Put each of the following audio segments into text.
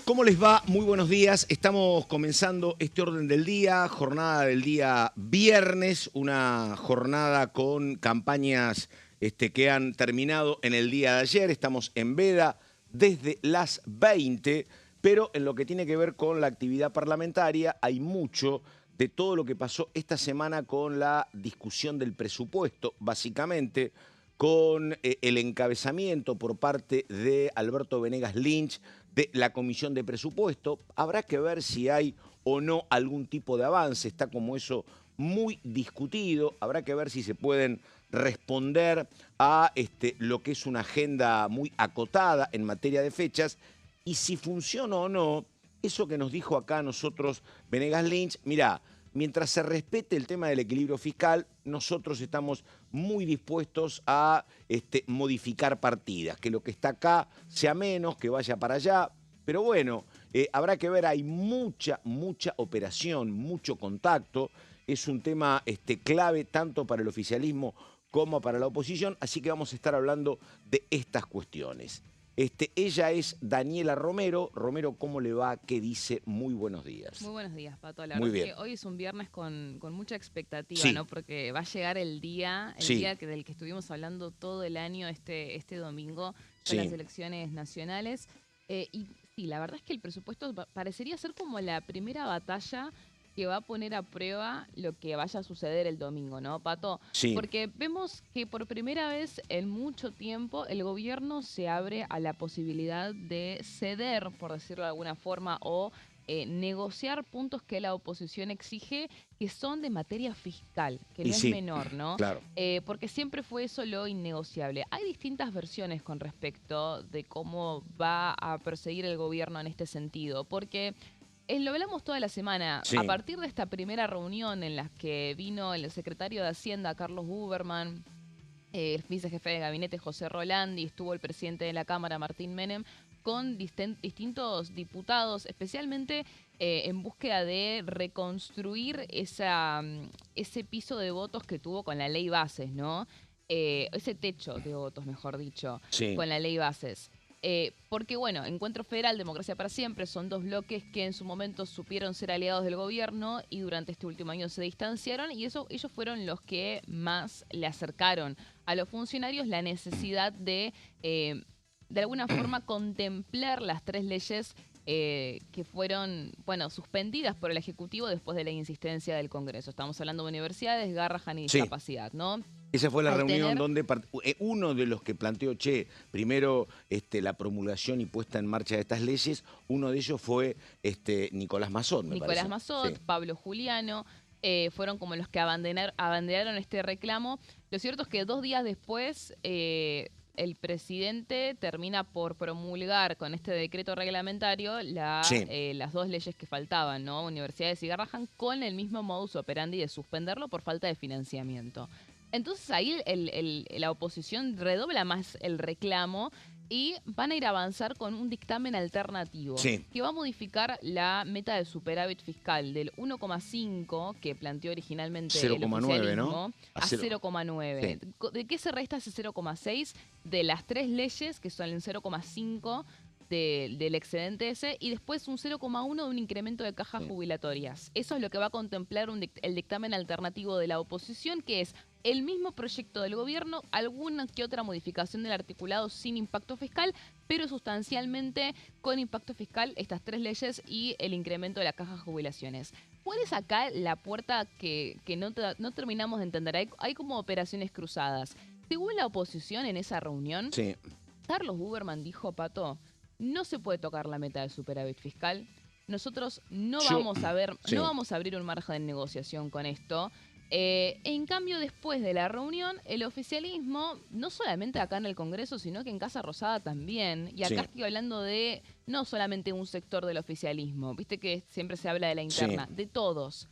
¿Cómo les va? Muy buenos días. Estamos comenzando este orden del día, jornada del día viernes, una jornada con campañas que han terminado en el día de ayer. Estamos en veda desde las 20, pero en lo que tiene que ver con la actividad parlamentaria hay mucho de todo lo que pasó esta semana con la discusión del presupuesto, básicamente con el encabezamiento por parte de Alberto Venegas Lynch de la Comisión de Presupuesto. Habrá que ver si hay o no algún tipo de avance, está como eso muy discutido. Habrá que ver si se pueden responder a lo que es una agenda muy acotada en materia de fechas y si funciona o no eso que nos dijo acá a nosotros Venegas Lynch. Mirá, mientras se respete el tema del equilibrio fiscal, nosotros estamos muy dispuestos a modificar partidas, que lo que está acá sea menos, que vaya para allá. Pero bueno, habrá que ver, hay mucha operación, mucho contacto. Es un tema clave tanto para el oficialismo como para la oposición, así que vamos a estar hablando de estas cuestiones. Ella es Daniela Romero. Romero, ¿cómo le va? ¿Qué dice? Muy buenos días. Muy buenos días, Pato. La Muy verdad es bien. que hoy es un viernes con mucha expectativa, Sí, ¿no? Porque va a llegar el día sí, del que estuvimos hablando todo el año, este domingo, son las sí. elecciones nacionales. Y sí, la verdad es que el presupuesto parecería ser como la primera batalla que va a poner a prueba lo que vaya a suceder el domingo, ¿no, Pato? Sí, Porque vemos que por primera vez en mucho tiempo el gobierno se abre a la posibilidad de ceder, por decirlo de alguna forma, o negociar puntos que la oposición exige que son de materia fiscal, que y no es sí, menor, ¿no? claro. Porque siempre fue eso lo innegociable. Hay distintas versiones con respecto de cómo va a proseguir el gobierno en este sentido, porque lo hablamos toda la semana. A Sí, partir de esta primera reunión en la que vino el secretario de Hacienda, Carlos Buberman, el vicejefe de gabinete José Rolandi, estuvo el presidente de la Cámara, Martín Menem, con distintos diputados, especialmente en búsqueda de reconstruir ese piso de votos que tuvo con la ley bases, ¿no? Ese techo de votos, mejor dicho, sí, con la ley bases. Porque, bueno, Encuentro Federal, Democracia para Siempre, son dos bloques que en su momento supieron ser aliados del gobierno y durante este último año se distanciaron y ellos fueron los que más le acercaron a los funcionarios la necesidad de alguna forma contemplar las tres leyes que fueron, bueno, suspendidas por el Ejecutivo después de la insistencia del Congreso. Estamos hablando de universidades, Garrahan y sí. discapacidad, ¿no? Esa fue la Al reunión tener donde uno de los que planteó, primero la promulgación y puesta en marcha de estas leyes, uno de ellos fue Nicolás Mazón, me Nicolás parece. Mazzot, Sí, Pablo Juliano, fueron como los que abanderaron este reclamo. Lo cierto es que 2 días después el presidente termina por promulgar con este decreto reglamentario sí, las dos leyes que faltaban, ¿no? Universidades y Garrahan, con el mismo modus operandi de suspenderlo por falta de financiamiento. Entonces ahí la oposición redobla más el reclamo y van a ir a avanzar con un dictamen alternativo sí. que va a modificar la meta de superávit fiscal del 1,5 que planteó originalmente el 0,9, ¿no? oficialismo A a cero. Sí, 0,9. ¿De qué se resta ese 0,6? De las tres leyes, que son el 0,5 del excedente ese, y después un 0,1 de un incremento de cajas sí. jubilatorias. Eso es lo que va a contemplar el dictamen alternativo de la oposición, que es el mismo proyecto del gobierno, alguna que otra modificación del articulado sin impacto fiscal, pero sustancialmente con impacto fiscal estas tres leyes y el incremento de la caja de jubilaciones. ¿Cuál es acá la puerta que no terminamos de entender? Hay como operaciones cruzadas. Según la oposición en esa reunión, Sí. Carlos Buberman dijo, Pato, no se puede tocar la meta de superávit fiscal. Nosotros Yo, no sí, vamos a abrir un margen de negociación con esto. En cambio, después de la reunión, el oficialismo, no solamente acá en el Congreso, sino que en Casa Rosada también, y acá sí, estoy hablando de no solamente un sector del oficialismo, viste que siempre se habla de la sí. interna, de todos,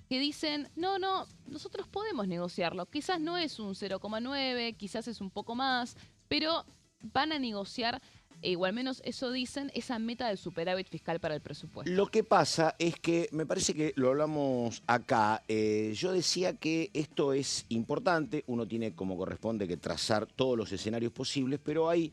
que dicen, no, nosotros podemos negociarlo, quizás no es un 0,9, quizás es un poco más, pero van a negociar, o al menos eso dicen, esa meta de superávit fiscal para el Lo presupuesto. que pasa es que me parece que lo hablamos acá. Yo decía que esto es importante, uno tiene como corresponde que trazar todos los escenarios posibles, pero hay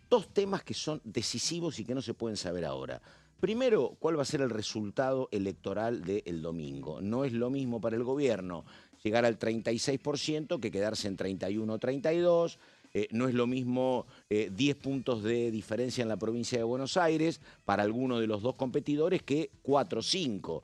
dos temas que son decisivos y que no se pueden saber ahora. Primero, ¿cuál va a ser el resultado electoral del domingo? No es lo mismo para el gobierno llegar al 36% que quedarse en 31 o 32. No es lo mismo 10 puntos de diferencia en la provincia de Buenos Aires para alguno de los dos competidores que 4 o 5.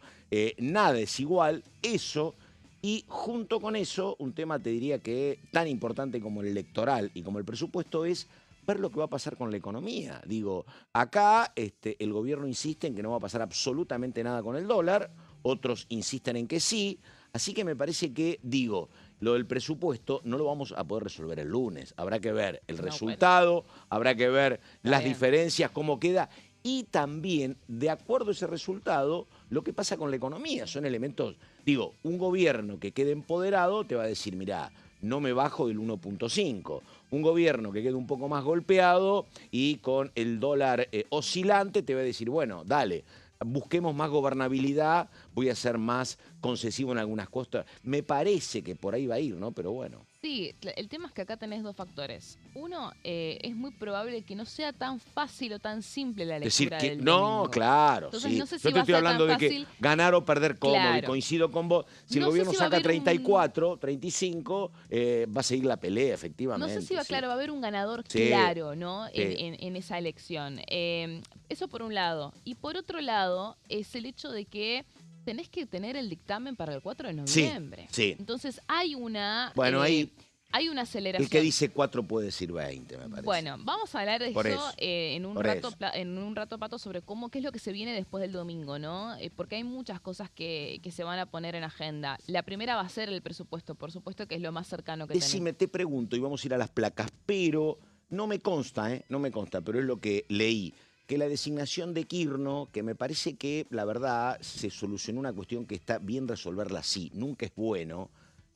Nada es igual. Eso. Y junto con eso, un tema te diría que tan importante como el electoral y como el presupuesto es ver lo que va a pasar con la economía. Digo, acá el gobierno insiste en que no va a pasar absolutamente nada con el dólar, otros insisten en que sí, así que me parece que, digo, lo del presupuesto no lo vamos a poder resolver el lunes. Habrá que ver el No, bueno, resultado, habrá que ver está las bien. diferencias, cómo queda, y también, de acuerdo a ese resultado, lo que pasa con la economía. Son elementos, digo, un gobierno que quede empoderado te va a decir, mirá, no me bajo del 1.5. Un gobierno que quede un poco más golpeado y con el dólar oscilante te va a decir, bueno, dale, busquemos más gobernabilidad, voy a ser más concesivo en algunas cosas. Me parece que por ahí va a ir, ¿no? Pero bueno. Sí, el tema es que acá tenés dos factores. Uno, es muy probable que no sea tan fácil o tan simple la Decir lectura que, del no, domingo. claro, Entonces sí. no sé Yo si te va a estoy ser tan hablando de que fácil. ganar o perder cómodo, y Claro. coincido con vos. Si el No sé gobierno si va a saca haber un. 34, 35, va a seguir la pelea, No sé si efectivamente. va, Sí, claro, va a haber un ganador sí, claro, ¿no? sí. En esa elección. Eso por un lado. Y por otro lado, es el hecho de que tenés que tener el dictamen para el 4 de Sí, noviembre. sí. Entonces hay una. Bueno, ahí Hay una el que aceleración. dice 4 puede decir 20, me parece. Bueno, vamos a hablar de Por eso, eso, en un por rato, eso. en un rato, Pato, sobre qué es lo que se viene después del domingo, ¿no? Porque hay muchas cosas que se van a poner en agenda. La primera va a ser el presupuesto, por supuesto que es lo más cercano que tenés. Decime, te pregunto, y vamos a ir a las placas, pero no me consta, no me consta, pero es lo que leí, que la designación de Quirno, que me parece que, la verdad, se solucionó una cuestión que está bien resolverla así. Nunca es bueno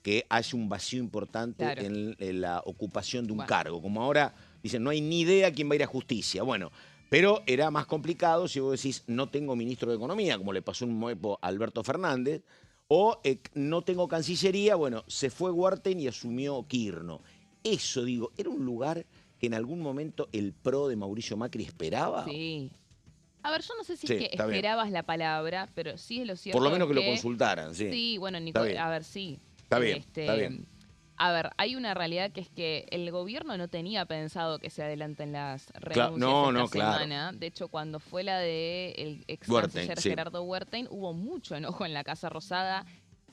que haya un vacío importante Claro. en la ocupación de un Bueno. cargo. Como ahora dicen, no hay ni idea quién va a ir a justicia. Bueno, pero era más complicado si vos decís, no tengo ministro de Economía, como le pasó un momento a Alberto Fernández, o no tengo Cancillería, bueno, se fue Huarten y asumió Quirno. Eso, digo, era un lugar que en algún momento el PRO de Mauricio Macri esperaba. Sí. A ver, yo no sé si Sí, es que está bien. esperabas la palabra, pero sí es lo cierto Por lo menos es que lo consultaran, sí. Sí, bueno, Está bien, a ver, sí. está bien, está bien. A ver, hay una realidad que es que el gobierno no tenía pensado que se adelanten las renuncias No, esta no, claro. semana. De hecho, cuando fue la de el ex Huertain, canciller sí. Gerardo Huertain, hubo mucho enojo en la Casa Rosada,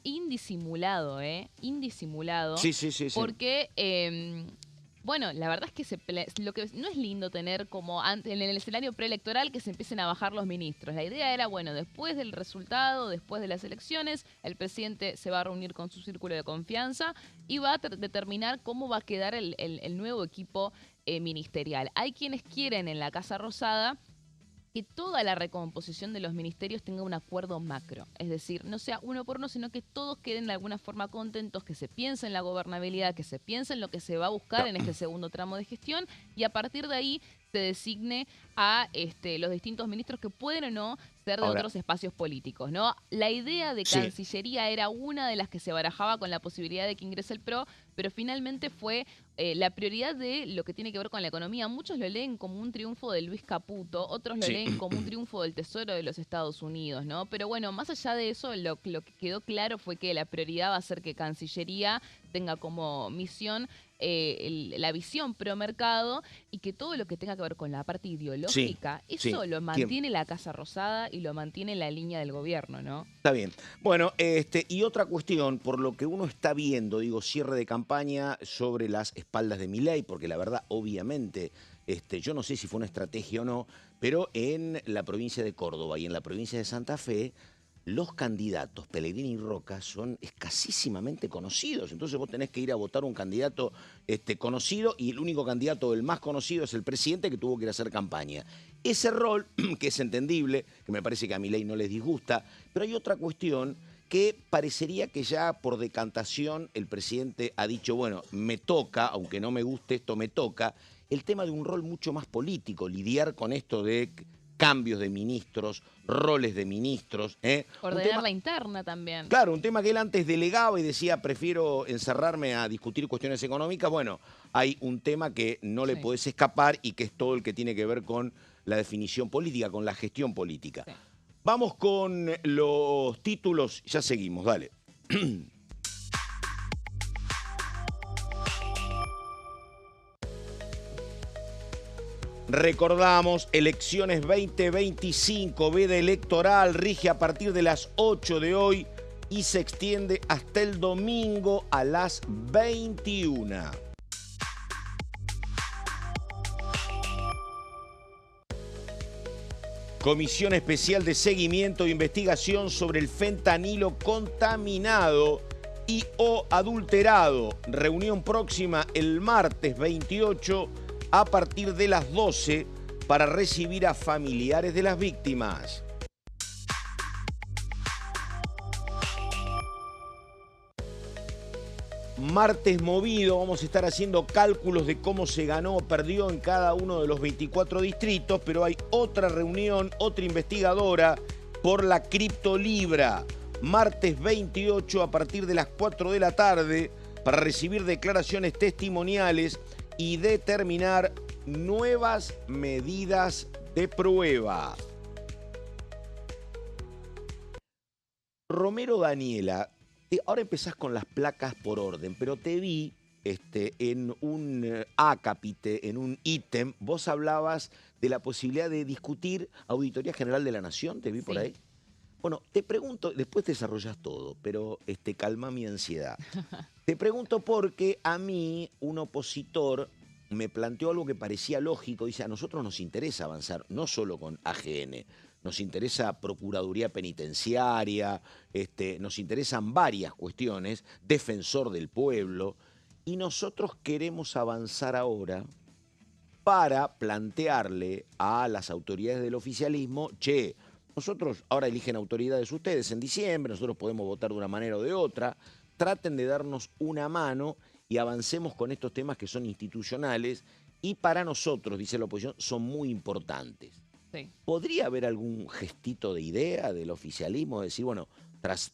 indisimulado, indisimulado, Sí, sí, sí, sí. porque bueno, la verdad es que lo que no es lindo tener como en el escenario preelectoral que se empiecen a bajar los ministros. La idea era, bueno, después del resultado, después de las elecciones, el presidente se va a reunir con su círculo de confianza y va a determinar cómo va a quedar el nuevo equipo ministerial. Hay quienes quieren en la Casa Rosada que toda la recomposición de los ministerios tenga un acuerdo macro. Es decir, no sea uno por uno, sino que todos queden de alguna forma contentos, que se piense en la gobernabilidad, que se piense en lo que se va a buscar en este segundo tramo de gestión y a partir de ahí se designe a los distintos ministros que pueden o no ser de Ahora, otros espacios políticos, ¿no? La idea de sí. Cancillería era una de las que se barajaba con la posibilidad de que ingrese el PRO, pero finalmente fue la prioridad de lo que tiene que ver con la economía. Muchos lo leen como un triunfo de Luis Caputo, otros lo Sí. leen como un triunfo del Tesoro de los Estados Unidos, ¿no? Pero bueno, más allá de eso, lo que quedó claro fue que la prioridad va a ser que Cancillería tenga como misión la visión pro mercado y que todo lo que tenga que ver con la parte ideológica, sí. eso lo mantiene la Casa Rosada y lo mantiene la línea del gobierno, ¿no? Está bien. Bueno, y otra cuestión, por lo que uno está viendo, digo, cierre de campaña sobre las espaldas de Milei, porque la verdad, obviamente, yo no sé si fue una estrategia o no, pero en la provincia de Córdoba y en la provincia de Santa Fe, los candidatos Pellegrini y Roca son escasísimamente conocidos. Entonces vos tenés que ir a votar un candidato conocido y el único candidato, el más conocido, es el presidente que tuvo que ir a hacer campaña. Ese rol, que es entendible, que me parece que a Milei no les disgusta, pero hay otra cuestión que parecería que ya por decantación el presidente ha dicho, bueno, me toca, aunque no me guste esto, me toca, el tema de un rol mucho más político, lidiar con esto de cambios de ministros, roles de ministros. Ordenar la interna también. Claro, un tema que él antes delegaba y decía, prefiero encerrarme a discutir cuestiones económicas. Bueno, hay un tema que no le podés escapar y que es todo el que tiene que ver con la definición política, con la gestión política. Sí. Vamos con los títulos, ya seguimos, dale. Recordamos, elecciones 2025, veda electoral, rige a partir de las 8 de hoy y se extiende hasta el domingo a las 21. Comisión Especial de Seguimiento e Investigación sobre el fentanilo contaminado y o adulterado. Reunión próxima el martes 28 a partir de las 12 para recibir a familiares de las víctimas. Martes movido, vamos a estar haciendo cálculos de cómo se ganó o perdió en cada uno de los 24 distritos, pero hay otra reunión, otra investigadora por la criptolibra. Martes 28 a partir de las 4 de la tarde para recibir declaraciones testimoniales y determinar nuevas medidas de prueba. Romero Daniela, ahora empezás con las placas por orden, pero te vi en un acápite, en un ítem, vos hablabas de la posibilidad de discutir Auditoría General de la Nación, te vi por ahí. Bueno, te pregunto, después desarrollas todo, pero calma mi ansiedad. Te pregunto porque a mí un opositor me planteó algo que parecía lógico. Dice, a nosotros nos interesa avanzar, no solo con AGN, nos interesa Procuraduría Penitenciaria, nos interesan varias cuestiones, Defensor del Pueblo, y nosotros queremos avanzar ahora para plantearle a las autoridades del oficialismo, che, nosotros ahora eligen autoridades ustedes en diciembre, nosotros podemos votar de una manera o de otra, traten de darnos una mano y avancemos con estos temas que son institucionales y para nosotros, dice la oposición, son muy importantes. Sí. ¿Podría haber algún gestito de idea del oficialismo de decir, bueno,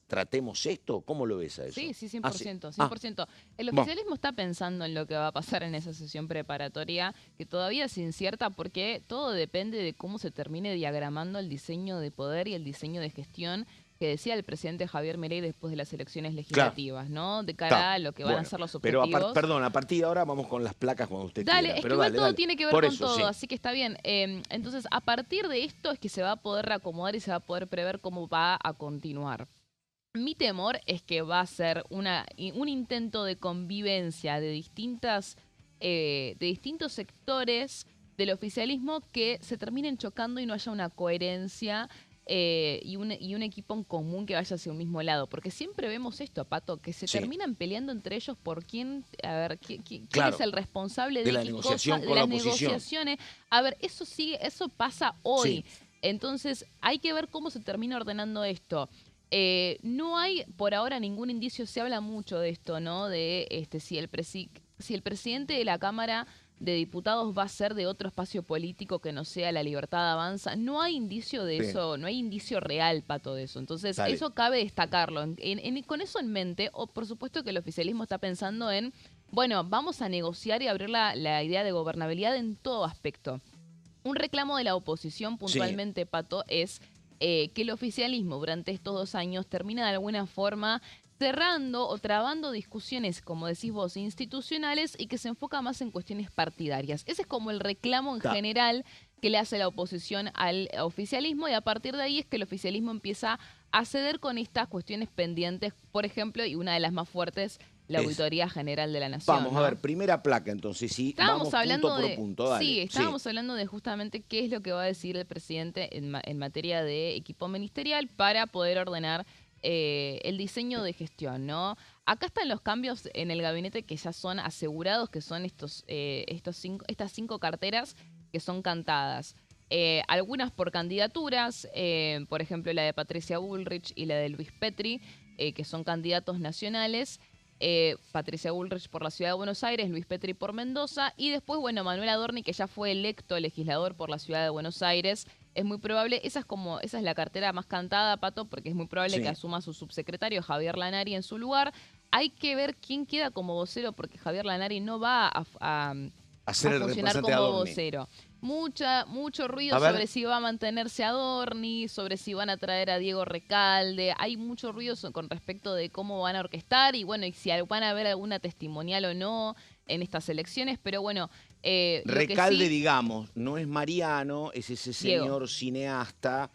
tratemos esto? ¿Cómo lo ves a eso? Sí, 100%, 100%. El oficialismo está pensando en lo que va a pasar en esa sesión preparatoria, que todavía es incierta porque todo depende de cómo se termine diagramando el diseño de poder y el diseño de gestión que decía el presidente Javier Milei después de las elecciones legislativas, ¿no? De cara a lo que van a ser los objetivos. Pero perdón, a partir de ahora vamos con las placas cuando usted quiera. Dale, es que igual todo tiene que ver con todo, así que está bien. Entonces, a partir de esto es que se va a poder reacomodar y se va a poder prever cómo va a continuar. Mi temor es que va a ser un intento de convivencia de distintos sectores del oficialismo que se terminen chocando y no haya una coherencia y un equipo en común que vaya hacia un mismo lado. Porque siempre vemos esto, Pato, que se terminan peleando entre ellos por quién es el responsable de la qué negociación cosa, con de la las oposición. negociaciones. A ver, eso pasa hoy. Sí. Entonces, hay que ver cómo se termina ordenando esto. No hay por ahora ningún indicio, se habla mucho de esto, ¿no? De si el presidente de la Cámara de Diputados va a ser de otro espacio político que no sea La Libertad Avanza. No hay indicio de eso, no hay indicio real, Pato, de eso. Entonces, eso cabe destacarlo. Con eso en mente, por supuesto que el oficialismo está pensando en, bueno, vamos a negociar y abrir la idea de gobernabilidad en todo aspecto. Un reclamo de la oposición puntualmente, Pato, es que el oficialismo durante estos 2 años termina de alguna forma cerrando o trabando discusiones, como decís vos, institucionales y que se enfoca más en cuestiones partidarias. Ese es como el reclamo en general que le hace la oposición al oficialismo y a partir de ahí es que el oficialismo empieza a ceder con estas cuestiones pendientes, por ejemplo, y una de las más fuertes, la Auditoría General de la Nación. Vamos a ver, primera placa entonces, estábamos vamos hablando punto por punto. Dale. Sí, estábamos hablando de justamente qué es lo que va a decir el presidente en materia de equipo ministerial para poder ordenar el diseño de gestión, ¿no? Acá están los cambios en el gabinete que ya son asegurados, que son estas 5 carteras que son cantadas. Algunas por candidaturas, por ejemplo la de Patricia Bullrich y la de Luis Petri, que son candidatos nacionales. Patricia Bullrich por la Ciudad de Buenos Aires, Luis Petri por Mendoza y después, bueno, Manuel Adorni, que ya fue electo legislador por la Ciudad de Buenos Aires. Es muy probable, esa es la cartera más cantada, Pato, porque es muy probable que asuma su subsecretario Javier Lanari en su lugar. Hay que ver quién queda como vocero, porque Javier Lanari no va Hacer a el funcionar reemplazante de como Adorni. vocero. Mucho ruido A ver. sobre si va a mantenerse Adorni, sobre si van a traer a Diego Recalde. Hay mucho ruido con respecto de cómo van a orquestar y bueno, y si van a haber alguna testimonial o no en estas elecciones. Pero bueno, lo que Recalde, sí, digamos, no es Mariano, es ese Diego, señor cineasta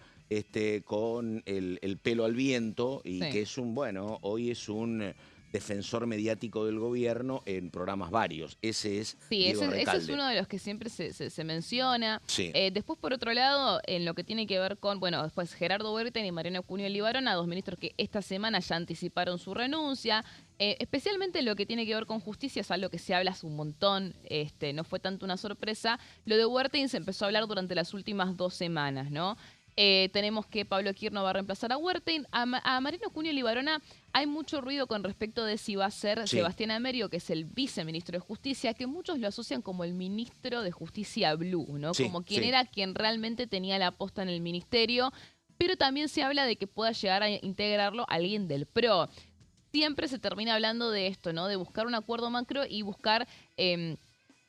con el pelo al viento y sí. que es hoy es un defensor mediático del gobierno en programas varios. Ese es Sí, Diego ese es Recalde. uno de los que siempre se menciona. Sí. Después, por otro lado, en lo que tiene que ver con, bueno, después Gerardo Huerta y Mariano Cunio Libarona, dos ministros que esta semana ya anticiparon su renuncia. Especialmente lo que tiene que ver con justicia, es algo que se habla hace un montón, no fue tanto una sorpresa. Lo de Huerta se empezó a hablar durante las últimas 2 semanas, ¿no? Tenemos que Pablo Quirno va a reemplazar a Huertain. A Mariano Cunio Libarona hay mucho ruido con respecto de si va a ser Sí. Sebastián Amerio, que es el viceministro de Justicia, que muchos lo asocian como el ministro de Justicia Blue, ¿no? Sí, Como quien sí. era quien realmente tenía la posta en el ministerio. Pero también se habla de que pueda llegar a integrarlo alguien del PRO. Siempre se termina hablando de esto, ¿no? De buscar un acuerdo macro y buscar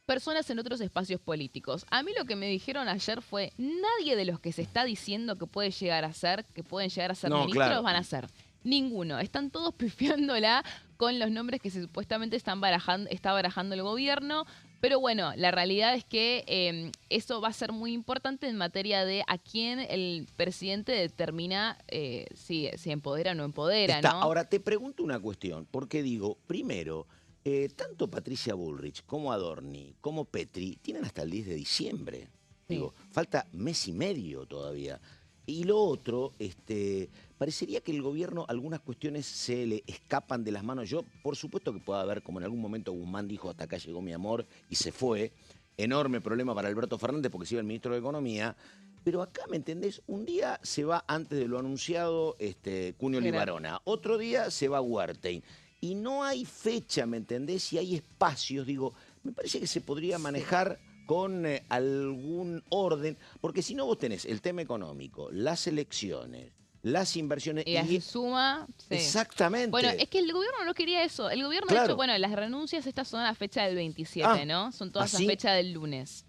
personas en otros espacios políticos. A mí lo que me dijeron ayer fue, nadie de los que se está diciendo que puede llegar a ser, que pueden llegar a ser No, ministros, claro. van a ser. Ninguno. Están todos pifiándola con los nombres que supuestamente está barajando el gobierno. Pero bueno, la realidad es que eso va a ser muy importante en materia de a quién el presidente determina si empodera o no empodera, ¿no? Ahora, te pregunto una cuestión, porque digo, primero, tanto Patricia Bullrich como Adorni, como Petri, tienen hasta el 10 de diciembre. Sí. Digo, falta mes y medio todavía. Y lo otro, parecería que el gobierno, algunas cuestiones se le escapan de las manos. Yo, por supuesto que pueda haber, como en algún momento Guzmán dijo, hasta acá llegó mi amor y se fue. Enorme problema para Alberto Fernández porque se iba el ministro de Economía. Pero acá, ¿me entendés? Un día se va antes de lo anunciado Cunio Libarona. Otro día se va Huertain. Y no hay fecha, ¿me entendés? Y hay espacios, digo, me parece que se podría manejar con algún orden, porque si no vos tenés el tema económico, las elecciones, las inversiones Y así suma. Sí. Exactamente. Bueno, es que el gobierno no quería eso. El gobierno ha hecho, bueno, las renuncias estas son a la fecha del 27, ¿no? Son todas a fecha del lunes.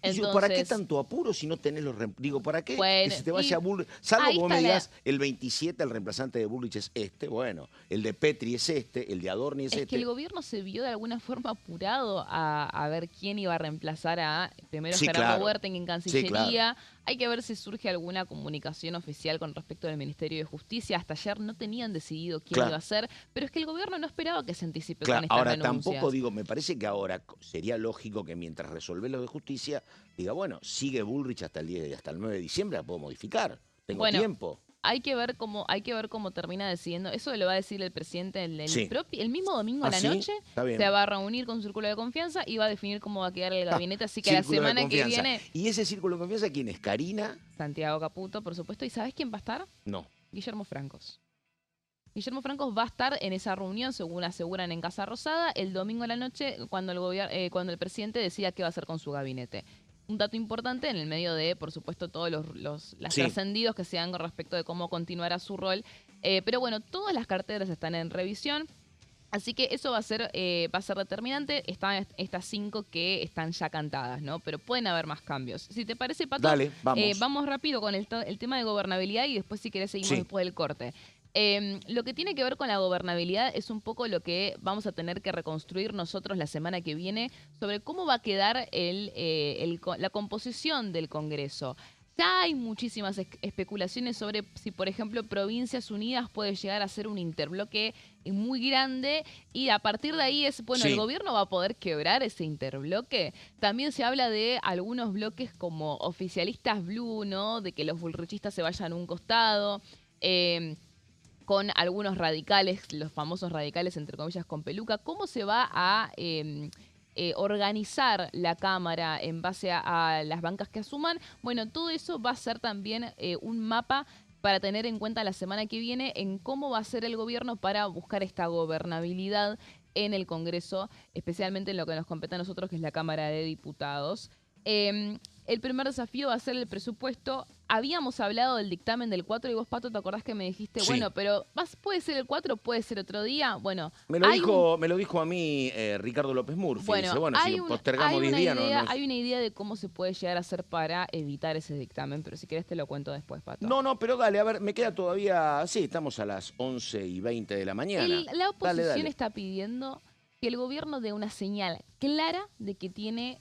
Y yo, ¿para qué tanto apuro si no tenés los digo, ¿para qué bueno, que se te vaya Bullrich? Salvo que vos me digas, el 27 el reemplazante de Bullrich es bueno, el de Petri es el de Adorni es este. Es que el gobierno se vio de alguna forma apurado a ver quién iba a reemplazar a primero Gerardo Huerta en Cancillería. Sí, claro. Hay que ver si surge alguna comunicación oficial con respecto del Ministerio de Justicia. Hasta ayer no tenían decidido quién iba a ser, pero es que el gobierno no esperaba que se anticipe con estas ahora renuncias. Tampoco digo, me parece que ahora sería lógico que mientras resolvés lo de justicia, diga, bueno, sigue Bullrich hasta el 9 de diciembre, la puedo modificar, tengo tiempo. Hay que ver cómo termina decidiendo. Eso lo va a decir el presidente el mismo domingo a la noche. Se va a reunir con su círculo de confianza y va a definir cómo va a quedar el gabinete. Así que la semana que viene. ¿Y ese círculo de confianza quién es? ¿Karina? Santiago Caputo, por supuesto. ¿Y sabes quién va a estar? No. Guillermo Francos. Guillermo Francos va a estar en esa reunión, según aseguran en Casa Rosada, el domingo a la noche, cuando el presidente decida qué va a hacer con su gabinete. Un dato importante en el medio de, por supuesto, todos los trascendidos que se dan con respecto de cómo continuará su rol. Pero bueno, todas las carteras están en revisión. Así que eso va a ser determinante. Están estas 5 que están ya cantadas, ¿no? Pero pueden haber más cambios. Si te parece, Pato, dale, vamos. Vamos rápido con el tema de gobernabilidad y después, si querés, seguimos después del corte. Lo que tiene que ver con la gobernabilidad es un poco lo que vamos a tener que reconstruir nosotros la semana que viene sobre cómo va a quedar la composición del Congreso. Ya hay muchísimas especulaciones sobre si, por ejemplo, Provincias Unidas puede llegar a ser un interbloque muy grande y a partir de ahí el gobierno va a poder quebrar ese interbloque. También se habla de algunos bloques como oficialistas blue, ¿no? De que los bullrichistas se vayan a un costado. Con algunos radicales, los famosos radicales, entre comillas, con peluca. ¿Cómo se va a organizar la Cámara en base a las bancas que asuman? Bueno, todo eso va a ser también un mapa para tener en cuenta la semana que viene en cómo va a ser el gobierno para buscar esta gobernabilidad en el Congreso, especialmente en lo que nos compete a nosotros, que es la Cámara de Diputados. el primer desafío va a ser el presupuesto. Habíamos hablado del dictamen del 4 y vos, Pato, ¿te acordás que me dijiste? Sí. Bueno, pero puede ser el 4, puede ser otro día. Bueno, Me lo dijo a mí Ricardo López Murphy. Bueno, Dice, bueno, si lo postergamos 10 días, no es... Hay una idea de cómo se puede llegar a hacer para evitar ese dictamen, pero si querés te lo cuento después, Pato. No, pero dale, a ver, me queda todavía... Sí, estamos a las 11:20 de la mañana. La oposición dale. está pidiendo que el gobierno dé una señal clara de que tiene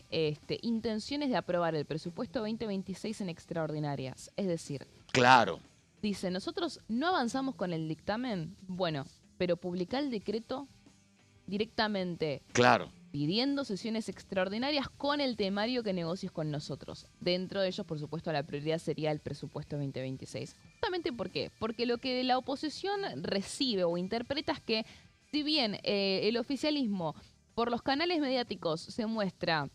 intenciones de aprobar el presupuesto 2026 en extraordinarias. Es decir, Claro. dice, nosotros no avanzamos con el dictamen, bueno, pero publicar el decreto directamente Claro. pidiendo sesiones extraordinarias con el temario que negocies con nosotros. Dentro de ellos, por supuesto, la prioridad sería el presupuesto 2026. Justamente, ¿por qué? Porque lo que la oposición recibe o interpreta es que, si bien el oficialismo por los canales mediáticos se muestra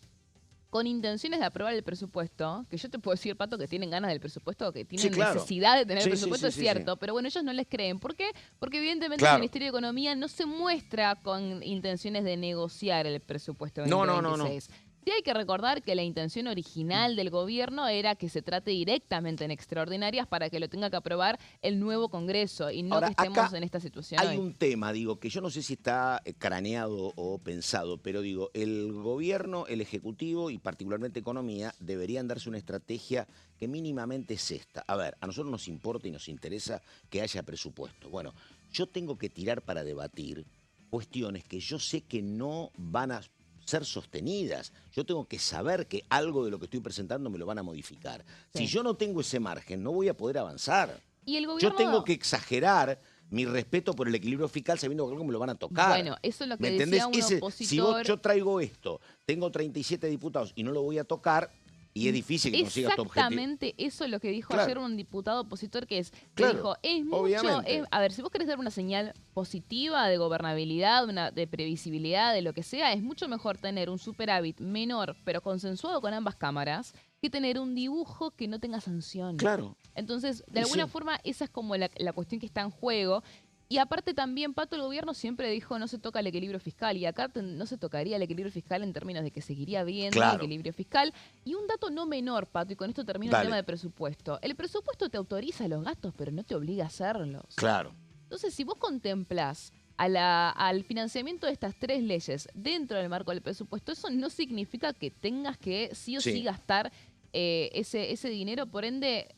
con intenciones de aprobar el presupuesto, que yo te puedo decir, Pato, que tienen ganas del presupuesto, que tienen necesidad de tener el presupuesto, es cierto, pero bueno, ellos no les creen. ¿Por qué? Porque evidentemente el Ministerio de Economía no se muestra con intenciones de negociar el presupuesto 2026. No. Sí hay que recordar que la intención original del gobierno era que se trate directamente en extraordinarias para que lo tenga que aprobar el nuevo Congreso y no que estemos en esta situación hay un tema, digo, que yo no sé si está craneado o pensado, pero digo, el gobierno, el Ejecutivo y particularmente Economía deberían darse una estrategia que mínimamente es esta. A ver, a nosotros nos importa y nos interesa que haya presupuesto. Bueno, yo tengo que tirar para debatir cuestiones que yo sé que no van a ser sostenidas. Yo tengo que saber que algo de lo que estoy presentando me lo van a modificar. Sí. Si yo no tengo ese margen, no voy a poder avanzar. ¿Y el gobierno? Yo tengo que exagerar mi respeto por el equilibrio fiscal sabiendo que algo me lo van a tocar. Bueno, eso es lo que decía un opositor. Si yo traigo esto, tengo 37 diputados y no lo voy a tocar, y es difícil que consigas tu objetivo. Exactamente eso es lo que dijo ayer un diputado opositor que dijo, es mucho, a ver, si vos querés dar una señal positiva de gobernabilidad, de previsibilidad, de lo que sea, es mucho mejor tener un superávit menor, pero consensuado con ambas cámaras, que tener un dibujo que no tenga sanción. Claro. Entonces, de alguna forma, esa es como la cuestión que está en juego. Y aparte también, Pato, el gobierno siempre dijo no se toca el equilibrio fiscal y acá no se tocaría el equilibrio fiscal en términos de que seguiría viendo el equilibrio fiscal. Y un dato no menor, Pato, y con esto termino el tema de presupuesto. El presupuesto te autoriza los gastos, pero no te obliga a hacerlos. Claro. Entonces, si vos contemplás al financiamiento de estas 3 leyes dentro del marco del presupuesto, eso no significa que tengas que sí o sí gastar ese dinero, por ende...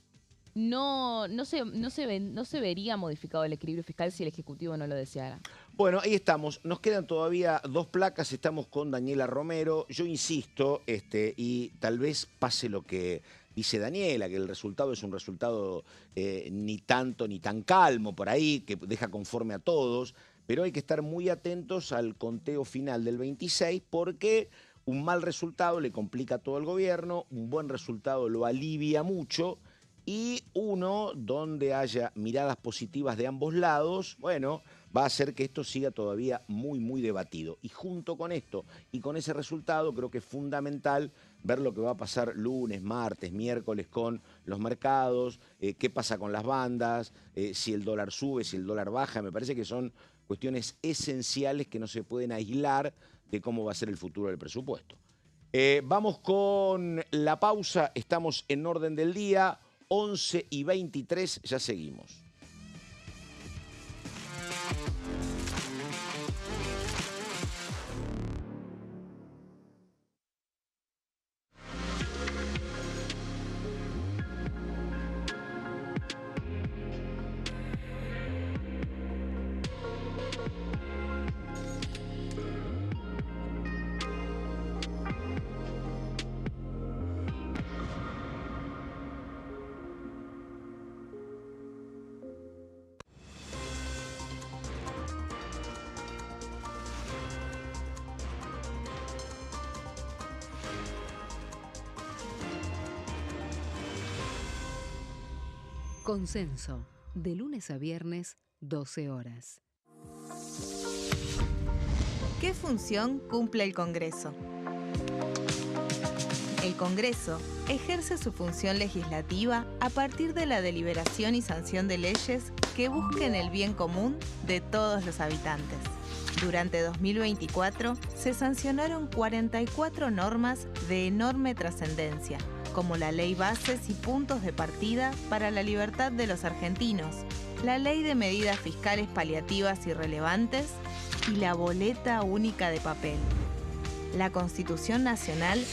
No se vería modificado el equilibrio fiscal si el Ejecutivo no lo deseara. Bueno, ahí estamos. Nos quedan todavía 2 placas. Estamos con Daniela Romero. Yo insisto, y tal vez pase lo que dice Daniela, que el resultado es un resultado ni tanto ni tan calmo por ahí, que deja conforme a todos, pero hay que estar muy atentos al conteo final del 26 porque un mal resultado le complica a todo el gobierno, un buen resultado lo alivia mucho. Y uno donde haya miradas positivas de ambos lados, bueno, va a hacer que esto siga todavía muy, muy debatido. Y junto con esto y con ese resultado, creo que es fundamental ver lo que va a pasar lunes, martes, miércoles con los mercados, qué pasa con las bandas, si el dólar sube, si el dólar baja. Me parece que son cuestiones esenciales que no se pueden aislar de cómo va a ser el futuro del presupuesto. Vamos con la pausa, estamos en orden del día. 11:23, ya seguimos. Consenso, de lunes a viernes, 12 horas. ¿Qué función cumple el Congreso? El Congreso ejerce su función legislativa a partir de la deliberación y sanción de leyes que busquen el bien común de todos los habitantes. Durante 2024 se sancionaron 44 normas de enorme trascendencia, como la Ley Bases y Puntos de Partida para la Libertad de los Argentinos, la Ley de Medidas Fiscales Paliativas y Relevantes y la Boleta Única de Papel. La Constitución Nacional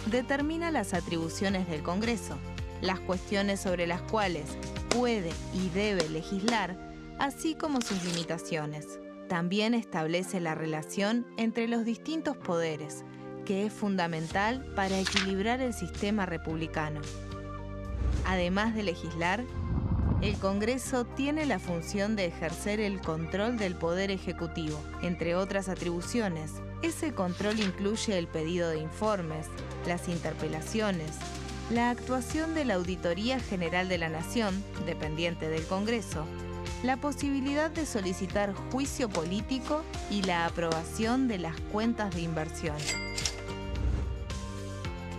determina las atribuciones del Congreso, las cuestiones sobre las cuales puede y debe legislar, así como sus limitaciones. También establece la relación entre los distintos poderes, que es fundamental para equilibrar el sistema republicano. Además de legislar, el Congreso tiene la función de ejercer el control del Poder Ejecutivo. Entre otras atribuciones, ese control incluye el pedido de informes, las interpelaciones, la actuación de la Auditoría General de la Nación, dependiente del Congreso, la posibilidad de solicitar juicio político y la aprobación de las cuentas de inversión.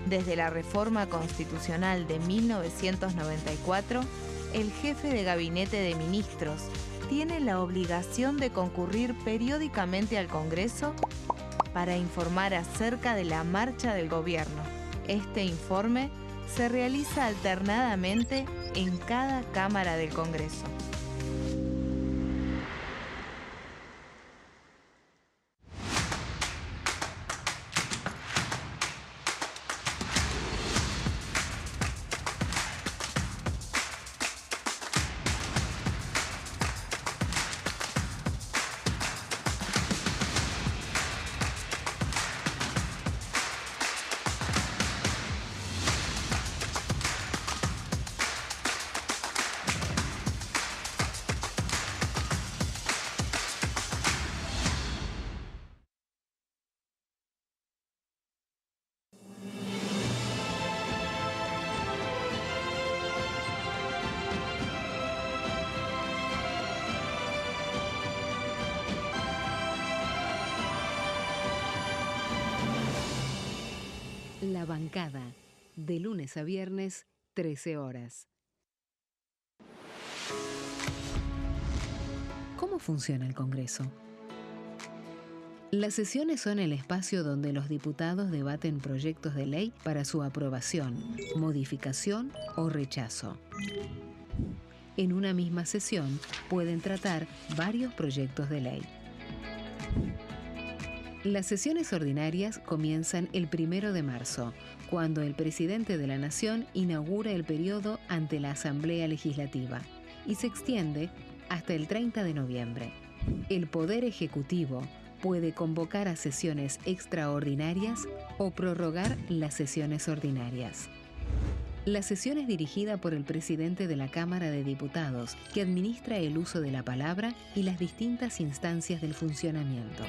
Desde la reforma constitucional de 1994, el jefe de gabinete de ministros tiene la obligación de concurrir periódicamente al Congreso para informar acerca de la marcha del gobierno. Este informe se realiza alternadamente en cada Cámara del Congreso. La bancada, de lunes a viernes, 13 horas. ¿Cómo funciona el Congreso? Las sesiones son el espacio donde los diputados debaten proyectos de ley para su aprobación, modificación o rechazo. En una misma sesión pueden tratar varios proyectos de ley. Las sesiones ordinarias comienzan el 1 de marzo, cuando el presidente de la Nación inaugura el periodo ante la Asamblea Legislativa, y se extiende hasta el 30 de noviembre. El Poder Ejecutivo puede convocar a sesiones extraordinarias o prorrogar las sesiones ordinarias. La sesión es dirigida por el presidente de la Cámara de Diputados, que administra el uso de la palabra y las distintas instancias del funcionamiento.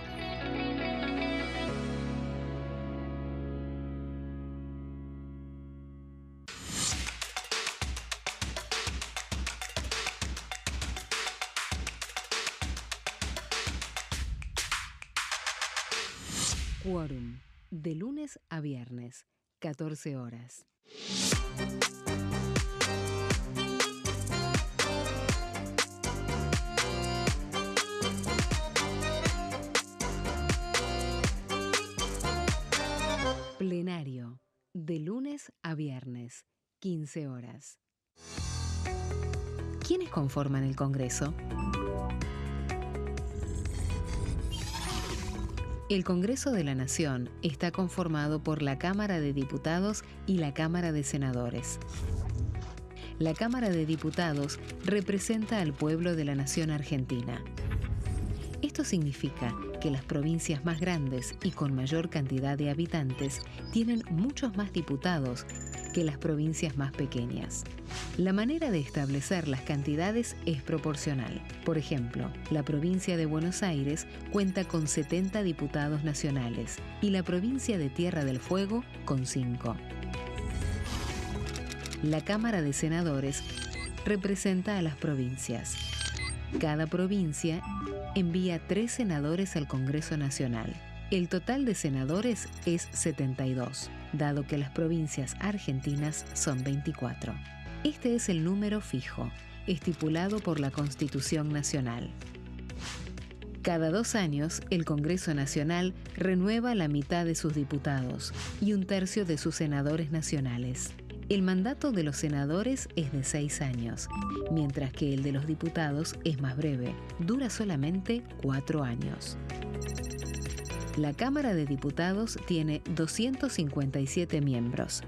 Quórum, de lunes a viernes, 14 horas. Plenario, de lunes a viernes, 15 horas. ¿Quiénes conforman el Congreso? El Congreso de la Nación está conformado por la Cámara de Diputados y la Cámara de Senadores. La Cámara de Diputados representa al pueblo de la nación argentina. Esto significa que las provincias más grandes y con mayor cantidad de habitantes tienen muchos más diputados que las provincias más pequeñas. La manera de establecer las cantidades es proporcional. Por ejemplo, la provincia de Buenos Aires cuenta con 70 diputados nacionales y la provincia de Tierra del Fuego con 5. La Cámara de Senadores representa a las provincias. Cada provincia envía 3 senadores al Congreso Nacional. El total de senadores es 72, dado que las provincias argentinas son 24. Este es el número fijo, estipulado por la Constitución Nacional. Cada 2 años, el Congreso Nacional renueva la mitad de sus diputados y 1/3 de sus senadores nacionales. El mandato de los senadores es de 6 años, mientras que el de los diputados es más breve, dura solamente 4 años. La Cámara de Diputados tiene 257 miembros.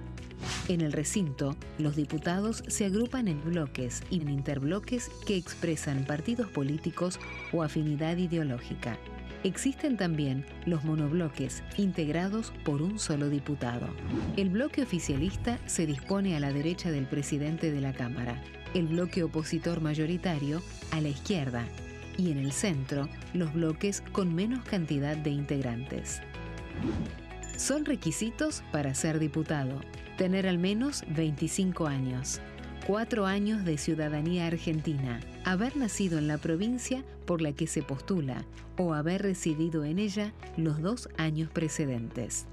En el recinto, los diputados se agrupan en bloques y en interbloques que expresan partidos políticos o afinidad ideológica. Existen también los monobloques, integrados por un solo diputado. El bloque oficialista se dispone a la derecha del presidente de la Cámara, el bloque opositor mayoritario a la izquierda, y en el centro, los bloques con menos cantidad de integrantes. Son requisitos para ser diputado: tener al menos 25 años, 4 años de ciudadanía argentina, haber nacido en la provincia por la que se postula o haber residido en ella los 2 años precedentes.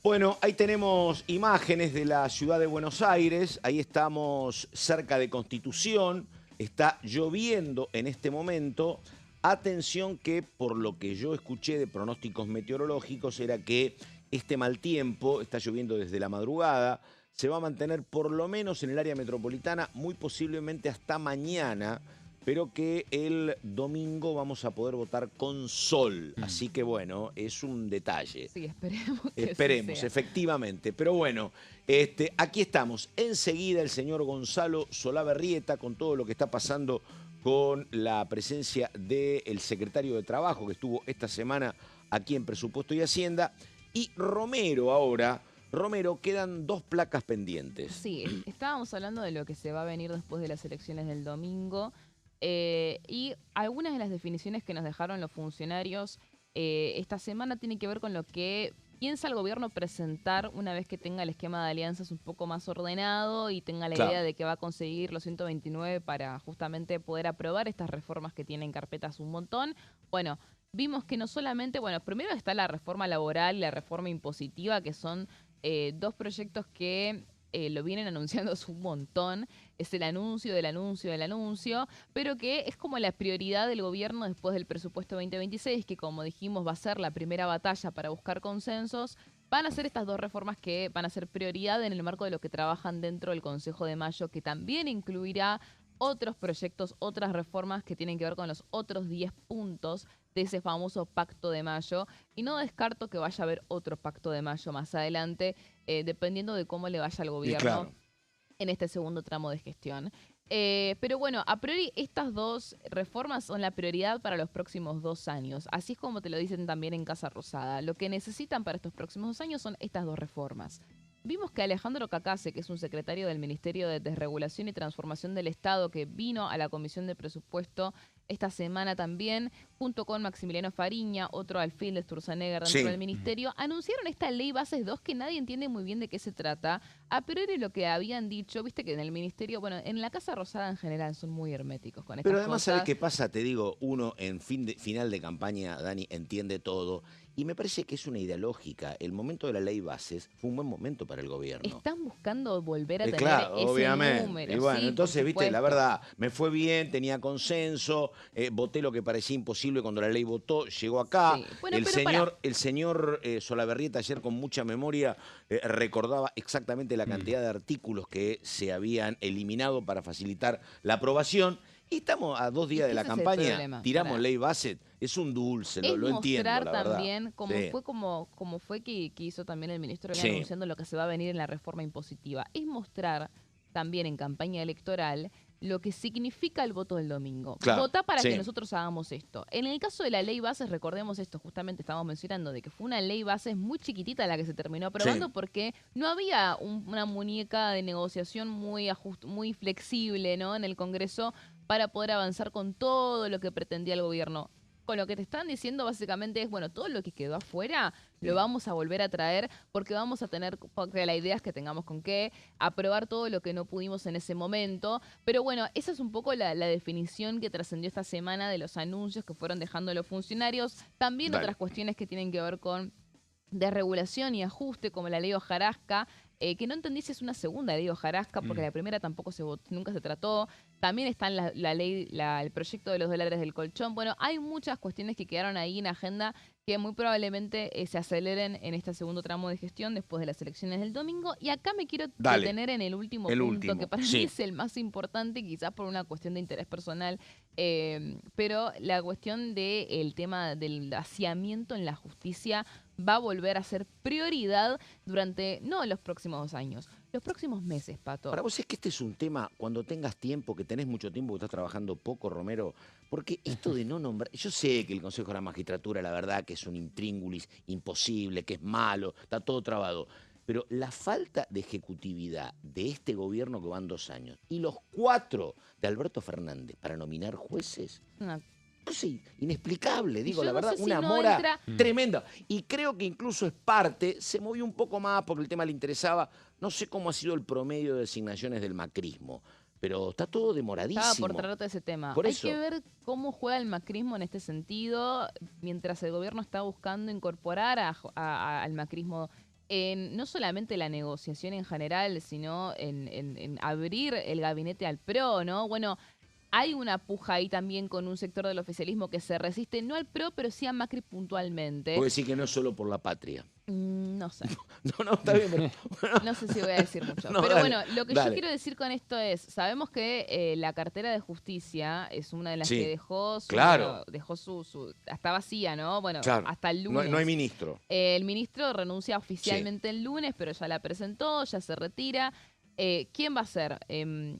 Bueno, ahí tenemos imágenes de la ciudad de Buenos Aires. Ahí estamos cerca de Constitución. Está lloviendo en este momento. Atención que por lo que yo escuché de pronósticos meteorológicos era que este mal tiempo, está lloviendo desde la madrugada, se va a mantener por lo menos en el área metropolitana, muy posiblemente hasta mañana, pero que el domingo vamos a poder votar con sol. Así que bueno, es un detalle. Sí, esperemos que Esperemos, así sea. efectivamente. Pero bueno, aquí estamos. Enseguida el señor Gonzalo Solabarrieta con todo lo que está pasando con la presencia del secretario de Trabajo que estuvo esta semana aquí en Presupuesto y Hacienda. Y Romero ahora. Romero, quedan 2 placas pendientes. Sí, estábamos hablando de lo que se va a venir después de las elecciones del domingo. Y algunas de las definiciones que nos dejaron los funcionarios esta semana tienen que ver con lo que piensa el gobierno presentar una vez que tenga el esquema de alianzas un poco más ordenado y tenga la idea de que va a conseguir los 129 para justamente poder aprobar estas reformas que tienen carpetas un montón. Bueno, vimos que no solamente, bueno, primero está la reforma laboral y la reforma impositiva, que son 2 proyectos que lo vienen anunciando hace un montón. Es el anuncio del anuncio del anuncio, pero que es como la prioridad del gobierno después del presupuesto 2026, que como dijimos va a ser la primera batalla para buscar consensos. Van a ser estas 2 reformas que van a ser prioridad en el marco de lo que trabajan dentro del Consejo de Mayo, que también incluirá otros proyectos, otras reformas que tienen que ver con los otros 10 puntos de ese famoso Pacto de Mayo. Y no descarto que vaya a haber otro Pacto de Mayo más adelante, dependiendo de cómo le vaya al gobierno en este segundo tramo de gestión. Pero bueno, a priori estas 2 reformas son la prioridad para los próximos 2 años. Así es como te lo dicen también en Casa Rosada. Lo que necesitan para estos próximos 2 años son estas 2 reformas. Vimos que Alejandro Cacase, que es un secretario del Ministerio de Desregulación y Transformación del Estado, que vino a la Comisión de Presupuesto esta semana también, junto con Maximiliano Fariña, otro alfil de Sturzenegger dentro del Ministerio, anunciaron esta Ley Bases 2 que nadie entiende muy bien de qué se trata. A priori lo que habían dicho, viste que en el Ministerio, bueno, en la Casa Rosada en general son muy herméticos con estas cosas. Pero además, ¿sabes qué pasa? Te digo, uno en final de campaña, Dani, entiende todo. Y me parece que es una idea lógica. El momento de la ley bases fue un buen momento para el gobierno. Están buscando volver a tener claro, ese obviamente. número. Y bueno, sí, entonces, viste, la verdad, me fue bien, tenía consenso, voté lo que parecía imposible cuando la ley votó, llegó acá. Sí. Bueno, el señor Solabarrieta ayer con mucha memoria recordaba exactamente la cantidad de artículos que se habían eliminado para facilitar la aprobación. Y estamos a 2 días de la campaña, tiramos ley base, es un dulce, lo entiendo, la verdad. Mostrar también como fue que hizo también el ministro anunciando lo que se va a venir en la reforma impositiva. Es mostrar también en campaña electoral lo que significa el voto del domingo. Claro, Votá para que nosotros hagamos esto. En el caso de la ley bases, recordemos esto, justamente estábamos mencionando de que fue una ley bases muy chiquitita la que se terminó aprobando porque no había una muñeca de negociación muy flexible, ¿no?, en el Congreso para poder avanzar con todo lo que pretendía el gobierno. Con lo que te están diciendo básicamente es, bueno, todo lo que quedó afuera lo vamos a volver a traer porque vamos a tener, porque la idea es que tengamos con qué aprobar todo lo que no pudimos en ese momento. Pero bueno, esa es un poco la definición que trascendió esta semana de los anuncios que fueron dejando los funcionarios. También otras cuestiones que tienen que ver con desregulación y ajuste, como la ley Hojarasca, que no entendí si es una segunda ley hojarasca, porque la primera tampoco nunca se trató. También está en la ley, el proyecto de los dólares del colchón. Bueno, hay muchas cuestiones que quedaron ahí en agenda que muy probablemente se aceleren en este segundo tramo de gestión después de las elecciones del domingo. Y acá me quiero detener en el último punto, que para mí es el más importante, quizás por una cuestión de interés personal, pero la cuestión del tema del vaciamiento en la justicia va a volver a ser prioridad durante, no los próximos 2 años, los próximos meses, Pato. Para vos es que este es un tema, cuando tengas tiempo, que tenés mucho tiempo, que estás trabajando poco, Romero, porque esto de no nombrar, yo sé que el Consejo de la Magistratura, la verdad, que es un intríngulis imposible, que es malo, está todo trabado, pero la falta de ejecutividad de este gobierno que van 2 años y los 4 de Alberto Fernández para nominar jueces... Sí, inexplicable, digo, la verdad, una mora tremenda. Y creo que incluso es parte, se movió un poco más porque el tema le interesaba, no sé cómo ha sido el promedio de designaciones del macrismo, pero está todo demoradísimo. Estaba por tratarte de ese tema. Hay que ver cómo juega el macrismo en este sentido, mientras el gobierno está buscando incorporar al macrismo no solamente la negociación en general, sino en abrir el gabinete al PRO, ¿no? Bueno, hay una puja ahí también con un sector del oficialismo que se resiste, no al PRO, pero sí a Macri puntualmente. Puedo decir que no es solo por la patria. No sé. No, está bien. Pero, bueno. No sé si voy a decir mucho. Pero dale, bueno, lo que yo quiero decir con esto es, sabemos que la cartera de justicia es una de las que dejó está vacía, ¿no? Bueno, hasta el lunes. No hay ministro. El ministro renuncia oficialmente el lunes, pero ya la presentó, ya se retira. ¿Quién va a ser?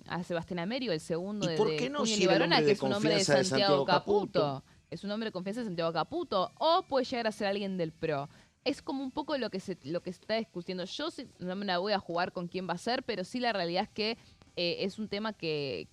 A Sebastián Amerio, el segundo ¿Y por qué no Cunha Libarona, que es un hombre de Santiago Caputo. Es un hombre de confianza de Santiago Caputo. O puede llegar a ser alguien del PRO. Es como un poco lo que se está discutiendo. Yo no me la voy a jugar con quién va a ser, pero sí la realidad es que es un tema que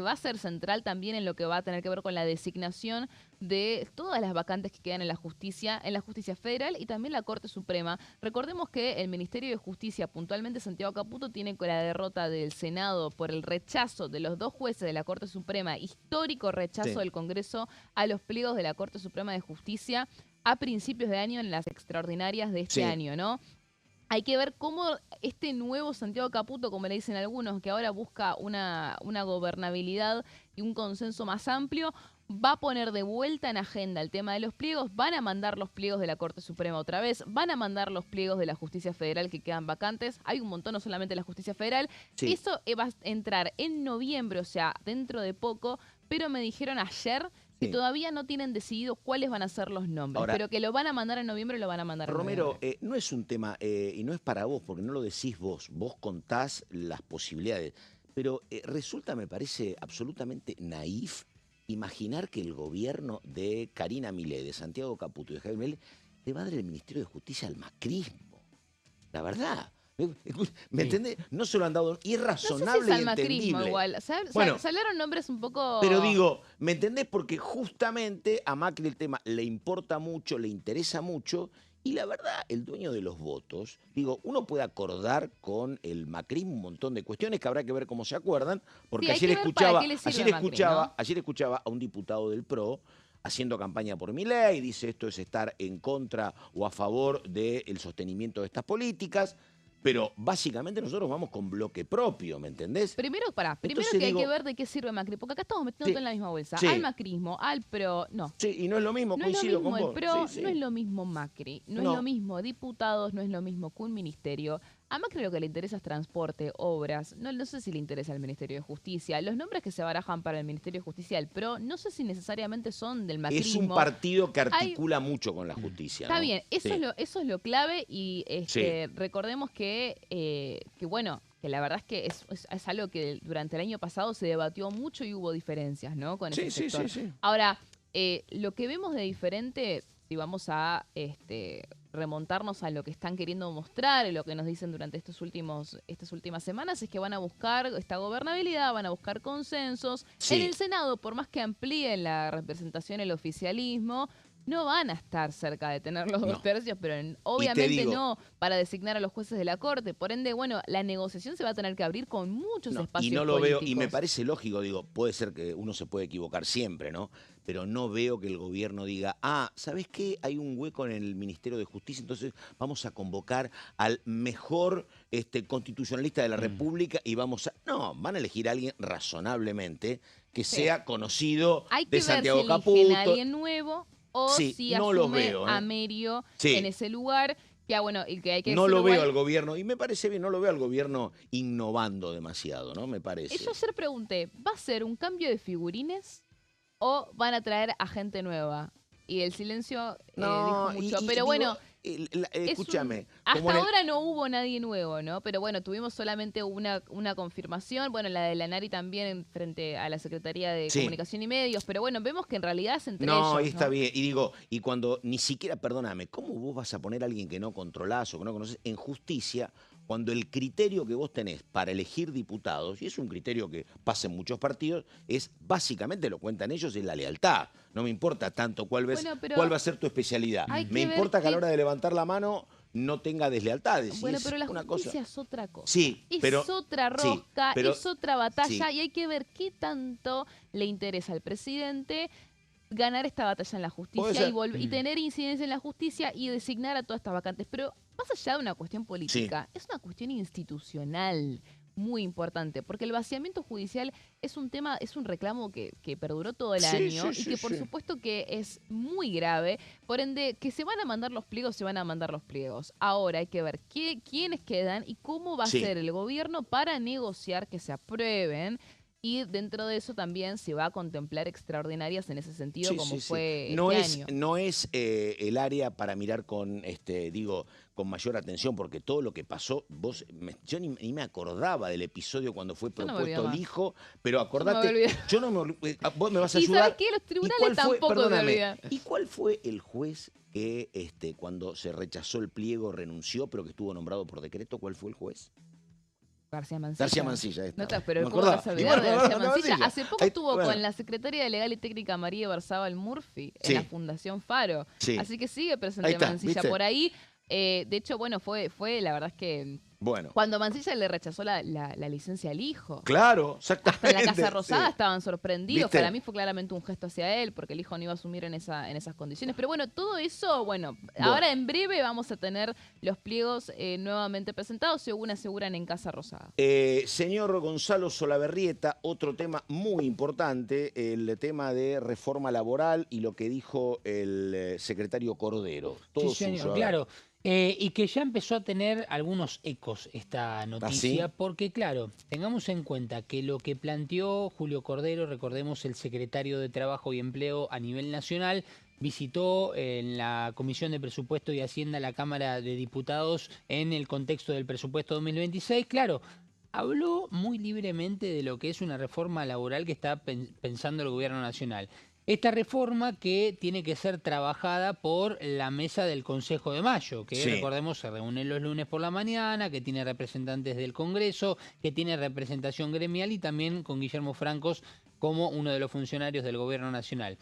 va a ser central también en lo que va a tener que ver con la designación de todas las vacantes que quedan en la justicia federal y también la Corte Suprema. Recordemos que el Ministerio de Justicia, puntualmente Santiago Caputo, tiene con la derrota del Senado por el rechazo de los 2 jueces de la Corte Suprema, histórico rechazo del Congreso a los pliegos de la Corte Suprema de Justicia a principios de año en las extraordinarias de este año, ¿no? Hay que ver cómo este nuevo Santiago Caputo, como le dicen algunos, que ahora busca una gobernabilidad y un consenso más amplio, va a poner de vuelta en agenda el tema de los pliegos, van a mandar los pliegos de la Corte Suprema otra vez, van a mandar los pliegos de la Justicia Federal que quedan vacantes, hay un montón, no solamente la Justicia Federal, eso va a entrar en noviembre, o sea, dentro de poco, pero me dijeron ayer que todavía no tienen decidido cuáles van a ser los nombres, ahora, pero que lo van a mandar en noviembre y lo van a mandar en Romero, no es un tema, y no es para vos, porque no lo decís vos contás las posibilidades, pero resulta, me parece, absolutamente naif imaginar que el gobierno de Karina Milei, de Santiago Caputo y de Javier Milei le va a dar el Ministerio de Justicia al macrismo. La verdad. ¿Me entendés? No se lo han dado. Y es razonable no sé si y entendible. Igual. Bueno, salieron nombres un poco... Pero digo, ¿me entendés? Porque justamente a Macri el tema le importa mucho, le interesa mucho. Y la verdad, el dueño de los votos, digo, uno puede acordar con el macrismo un montón de cuestiones que habrá que ver cómo se acuerdan, porque ayer escuchaba a un diputado del PRO haciendo campaña por Milei, dice esto es estar en contra o a favor del sostenimiento de estas políticas. Pero básicamente nosotros vamos con bloque propio, ¿me entendés? Primero que hay que ver de qué sirve Macri, porque acá estamos metiendo todo en la misma bolsa. Al macrismo, al PRO, no. Sí, y no es lo mismo, coincido con vos. El PRO no es lo mismo Macri, no es lo mismo diputados, no es lo mismo que un ministerio. A Macri lo que le interesa es transporte, obras, no sé si le interesa el Ministerio de Justicia. Los nombres que se barajan para el Ministerio de Justicia del PRO no sé si necesariamente son del macrismo. Es un partido que articula mucho con la justicia. Está bien, eso es lo clave y recordemos que bueno, que la verdad es que es algo que durante el año pasado se debatió mucho y hubo diferencias, ¿no? Con ese sector. Sí. Ahora, lo que vemos de diferente, si vamos a remontarnos a lo que están queriendo mostrar y lo que nos dicen durante estas últimas semanas, es que van a buscar esta gobernabilidad, van a buscar consensos. En el Senado, por más que amplíen la representación el oficialismo, no van a estar cerca de tener los No. 2/3, pero obviamente digo- no para designar a los jueces de la Corte. Por ende, bueno, la negociación se va a tener que abrir con muchos No, espacios y no lo veo, y me políticos. parece lógico, digo, puede ser que uno se puede equivocar siempre, ¿no? Pero no veo que el gobierno diga, ¿sabes qué? Hay un hueco en el Ministerio de Justicia, entonces vamos a convocar al mejor constitucionalista de la República y vamos a... No, van a elegir a alguien razonablemente que Sí. sea conocido Hay de que ver si Santiago eligen a Caputo. alguien nuevo o Sí, si no lo asume veo, a ¿eh? Merio Sí. en ese lugar. Que, bueno, y que hay que No lo decirlo veo igual. al gobierno, y me parece bien, no lo veo al gobierno innovando demasiado, ¿no? Me parece. Yo ayer pregunté, ¿va a ser un cambio de figurines o van a traer a gente nueva? Y el silencio dijo mucho. Pero digo, bueno, escúchame. hasta como en el- ahora no hubo nadie nuevo, ¿no? Pero bueno, tuvimos solamente una confirmación. Bueno, la de Lanari también frente a la Secretaría de Sí. Comunicación y Medios. Pero bueno, vemos que en realidad es entre No, ellos. ahí está ¿no? bien. Y digo, y cuando ni siquiera, perdóname, ¿cómo vos vas a poner a alguien que no controlás o que no conoces en justicia cuando el criterio que vos tenés para elegir diputados, y es un criterio que pasa en muchos partidos, es básicamente, lo cuentan ellos, es la lealtad? No me importa tanto cuál Bueno, pero va a ser tu especialidad. hay que Me ver importa que a la qué- hora de levantar la mano no tenga deslealtades. y Bueno, es pero la una justicia cosa. es otra cosa. Sí, es pero otra sí, rosca, pero- es otra batalla sí. y hay que ver qué tanto le interesa al presidente ganar esta batalla en la Puede justicia ser. y tener incidencia en la justicia y designar a todas estas vacantes. Pero más allá de una cuestión política, es una cuestión institucional muy importante, porque el vaciamiento judicial es un tema, es un reclamo que perduró todo el Sí, año sí, y sí, que por sí. supuesto que es muy grave. Por ende, que se van a mandar los pliegos, se van a mandar los pliegos. Ahora hay que ver quiénes quedan y cómo va a Sí. ser el gobierno para negociar que se aprueben. Y dentro de eso también se va a contemplar extraordinarias en ese sentido, Sí, como sí, sí. fue No este es, año. no es el área para mirar con, con mayor atención, porque todo lo que pasó, yo ni me acordaba del episodio cuando fue Yo no me propuesto olvido el más. hijo, pero me acordate, olvido. yo no me vos me vas a Y ayudar. ¿sabes qué? Los ¿Y tribunales cuál fue? tampoco se Perdóname, olvidan. ¿y cuál fue el juez que cuando se rechazó el pliego renunció, pero que estuvo nombrado por decreto? ¿Cuál fue el juez? García Mansilla. García Mansilla. No te, pero Me ¿cómo acordaba. vas a Y olvidar de bueno, García García Mansilla? Mansilla. Hace poco Ahí- estuvo bueno. con la secretaria de Legal y Técnica María Barzabal Murphy en Sí. la Fundación Faro. Sí. Así que sigue Ahí presente está, Mansilla ¿viste? por ahí. De hecho, bueno, fue la verdad es que Bueno, cuando Mansilla le rechazó la licencia al hijo. claro, Hasta exactamente. en la Casa Rosada sí. estaban sorprendidos. ¿Viste? Para mí fue claramente un gesto hacia él, porque el hijo no iba a asumir en esas condiciones. Pero bueno, todo eso, bueno, ahora en breve vamos a tener los pliegos nuevamente presentados, según aseguran en Casa Rosada. Señor Gonzalo Solaberrieta, otro tema muy importante, el tema de reforma laboral y lo que dijo el secretario Cordero. Todo Sí, señor, suyo. A ver. claro. Y que ya empezó a tener algunos ecos esta noticia, porque claro, tengamos en cuenta que lo que planteó Julio Cordero, recordemos el secretario de Trabajo y Empleo a nivel nacional, visitó en la Comisión de Presupuesto y Hacienda la Cámara de Diputados en el contexto del presupuesto 2026, claro. Habló muy libremente de lo que es una reforma laboral que está pensando el gobierno nacional. Esta reforma que tiene que ser trabajada por la mesa del Consejo de Mayo, que Sí. recordemos se reúne los lunes por la mañana, que tiene representantes del Congreso, que tiene representación gremial y también con Guillermo Francos como uno de los funcionarios del gobierno nacional.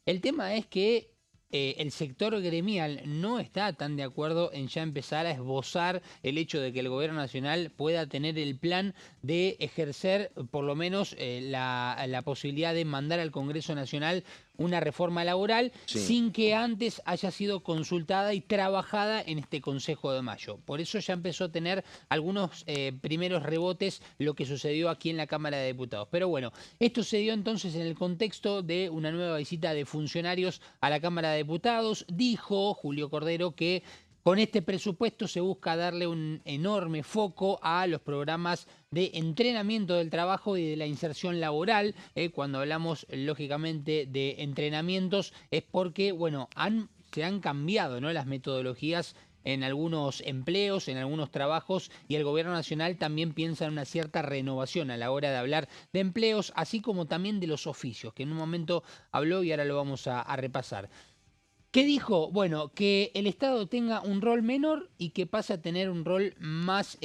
El tema es que el sector gremial no está tan de acuerdo en ya empezar a esbozar el hecho de que el gobierno nacional pueda tener el plan de ejercer por lo menos la posibilidad de mandar al Congreso Nacional una reforma laboral Sí. sin que antes haya sido consultada y trabajada en este Consejo de Mayo. Por eso ya empezó a tener algunos primeros rebotes lo que sucedió aquí en la Cámara de Diputados. Pero bueno, esto se dio entonces en el contexto de una nueva visita de funcionarios a la Cámara de Diputados. Dijo Julio Cordero que con este presupuesto se busca darle un enorme foco a los programas de entrenamiento del trabajo y de la inserción laboral. Cuando hablamos, lógicamente, de entrenamientos es porque, bueno, se han cambiado, ¿no?, las metodologías en algunos empleos, en algunos trabajos, y el gobierno nacional también piensa en una cierta renovación a la hora de hablar de empleos, así como también de los oficios, que en un momento habló y ahora lo vamos a repasar. ¿Qué dijo? Bueno, que el Estado tenga un rol menor y que pase a tener un rol más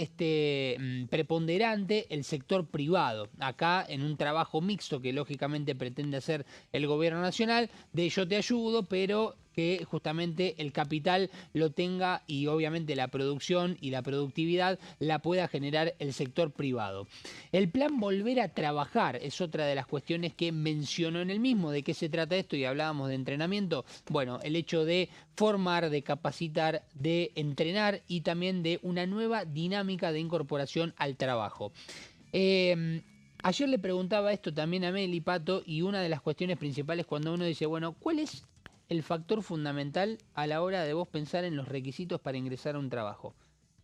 preponderante el sector privado. Acá en un trabajo mixto que lógicamente pretende hacer el gobierno nacional, de yo te ayudo, pero que justamente el capital lo tenga y obviamente la producción y la productividad la pueda generar el sector privado. El plan Volver a Trabajar es otra de las cuestiones que mencionó en el mismo. ¿De qué se trata esto? Y hablábamos de entrenamiento. Bueno, el hecho de formar, de capacitar, de entrenar y también de una nueva dinámica de incorporación al trabajo. Ayer le preguntaba esto también a Meli, Pato, y una de las cuestiones principales cuando uno dice, bueno, ¿cuál es el factor fundamental a la hora de vos pensar en los requisitos para ingresar a un trabajo?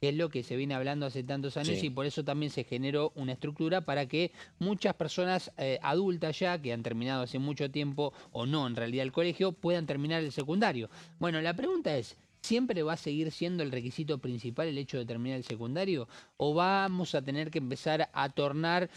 Que es lo que se viene hablando hace tantos años Sí. y por eso también se generó una estructura para que muchas personas adultas ya, que han terminado hace mucho tiempo o no en realidad el colegio, puedan terminar el secundario. Bueno, la pregunta es, ¿siempre va a seguir siendo el requisito principal el hecho de terminar el secundario? ¿O vamos a tener que empezar a tornar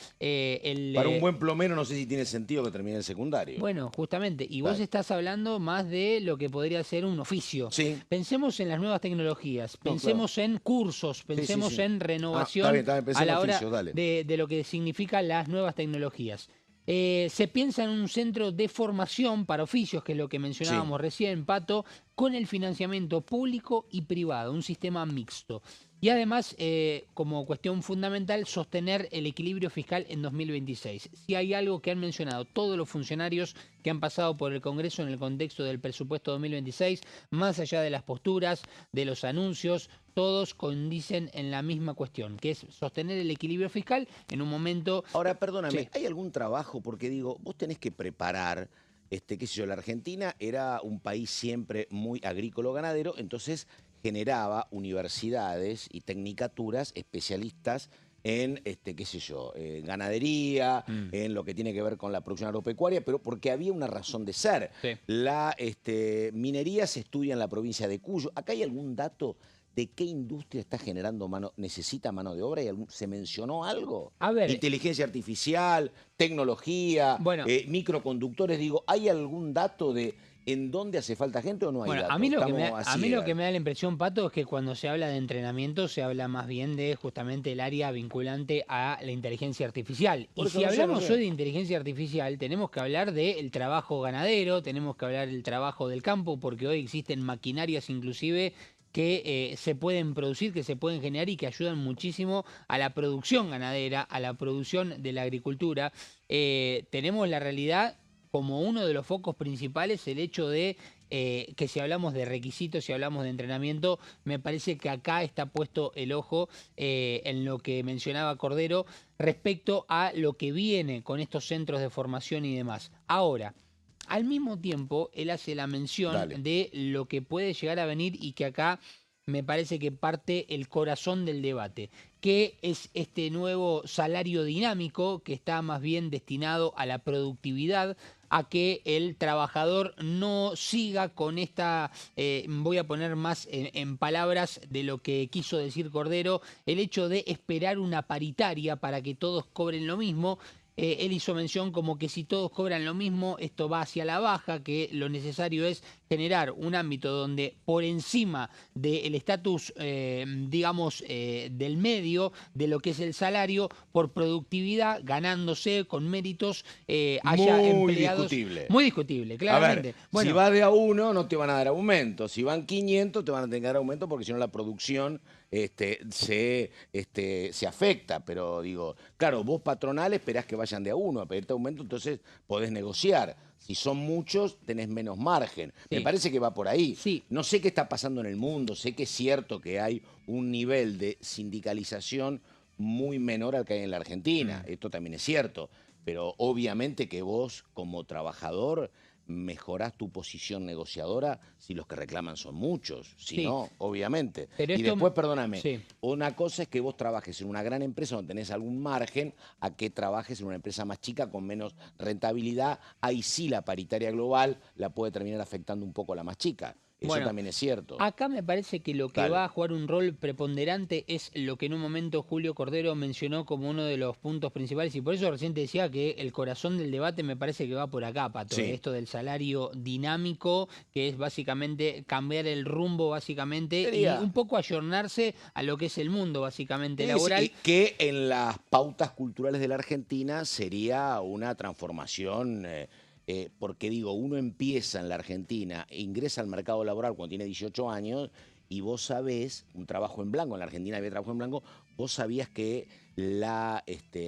Para un buen plomero no sé si tiene sentido que termine el secundario. Bueno, justamente, y vos Claro. estás hablando más de lo que podría ser un oficio. Sí. Pensemos en las nuevas tecnologías, No, pensemos en cursos, pensemos sí. en renovación está bien, pensemos a la en hora oficios, dale. de lo que significan las nuevas tecnologías. Se piensa en un centro de formación para oficios, que es lo que mencionábamos recién, Pato, con el financiamiento público y privado, un sistema mixto. Y además, como cuestión fundamental, sostener el equilibrio fiscal en 2026. Si hay algo que han mencionado todos los funcionarios que han pasado por el Congreso en el contexto del presupuesto 2026, más allá de las posturas, de los anuncios, todos condicen en la misma cuestión, que es sostener el equilibrio fiscal en un momento... Ahora, perdóname, Sí. ¿hay algún trabajo? Porque digo, vos tenés que preparar, qué sé yo, la Argentina era un país siempre muy agrícola-ganadero, entonces generaba universidades y tecnicaturas especialistas en, qué sé yo, ganadería, en lo que tiene que ver con la producción agropecuaria, pero porque había una razón de ser. Sí. La minería se estudia en la provincia de Cuyo. ¿Acá hay algún dato de qué industria está generando necesita mano de obra? ¿Se mencionó algo? A ver. Inteligencia artificial, tecnología, Bueno. microconductores, digo, ¿hay algún dato de en dónde hace falta gente o no hay Bueno, datos? a mí lo Estamos que me da la impresión, Pato, es que cuando se habla de entrenamiento se habla más bien de justamente el área vinculante a la inteligencia artificial. Por Y eso si no sé, hablamos no sé. hoy de inteligencia artificial, tenemos que hablar del trabajo ganadero, tenemos que hablar del trabajo del campo, porque hoy existen maquinarias inclusive que se pueden producir, que se pueden generar y que ayudan muchísimo a la producción ganadera, a la producción de la agricultura. Tenemos la realidad como uno de los focos principales el hecho de que si hablamos de requisitos, si hablamos de entrenamiento, me parece que acá está puesto el ojo en lo que mencionaba Cordero respecto a lo que viene con estos centros de formación y demás. Ahora, al mismo tiempo, él hace la mención Dale. de lo que puede llegar a venir y que acá me parece que parte el corazón del debate, que es este nuevo salario dinámico que está más bien destinado a la productividad, a que el trabajador no siga con esta, voy a poner más en palabras de lo que quiso decir Cordero, el hecho de esperar una paritaria para que todos cobren lo mismo. Él hizo mención como que si todos cobran lo mismo, esto va hacia la baja, que lo necesario es generar un ámbito donde por encima del estatus, digamos, del medio, de lo que es el salario, por productividad, ganándose con méritos, haya Muy empleados... discutible. Muy discutible, A claramente. ver, Bueno, si vas de a uno no te van a dar aumento, si van 500 te van a tener que dar aumento porque si no la producción se afecta, pero digo, claro, vos patronal esperás que vayan de a uno a pedirte aumento, entonces podés negociar. Si son muchos, tenés menos margen. Sí. Me parece que va por ahí. Sí. No sé qué está pasando en el mundo, sé que es cierto que hay un nivel de sindicalización muy menor al que hay en la Argentina. Esto también es cierto. Pero obviamente que vos, como trabajador, mejorás tu posición negociadora si los que reclaman son muchos. Si Sí. no, obviamente. Pero Y esto- después, perdóname, Sí. una cosa es que vos trabajes en una gran empresa donde tenés algún margen, a que trabajes en una empresa más chica con menos rentabilidad. Ahí sí la paritaria global la puede terminar afectando un poco a la más chica. Eso Bueno, también es cierto. Acá me parece que lo que Dale. va a jugar un rol preponderante es lo que en un momento Julio Cordero mencionó como uno de los puntos principales y por eso recién te decía que el corazón del debate me parece que va por acá, Pato. Sí. Esto del salario dinámico, que es básicamente cambiar el rumbo básicamente Sería- y un poco ayornarse a lo que es el mundo básicamente Sí, laboral. sí, que en las pautas culturales de la Argentina sería una transformación porque digo, uno empieza en la Argentina, e ingresa al mercado laboral cuando tiene 18 años, y vos sabés, un trabajo en blanco, en la Argentina había trabajo en blanco, vos sabías que la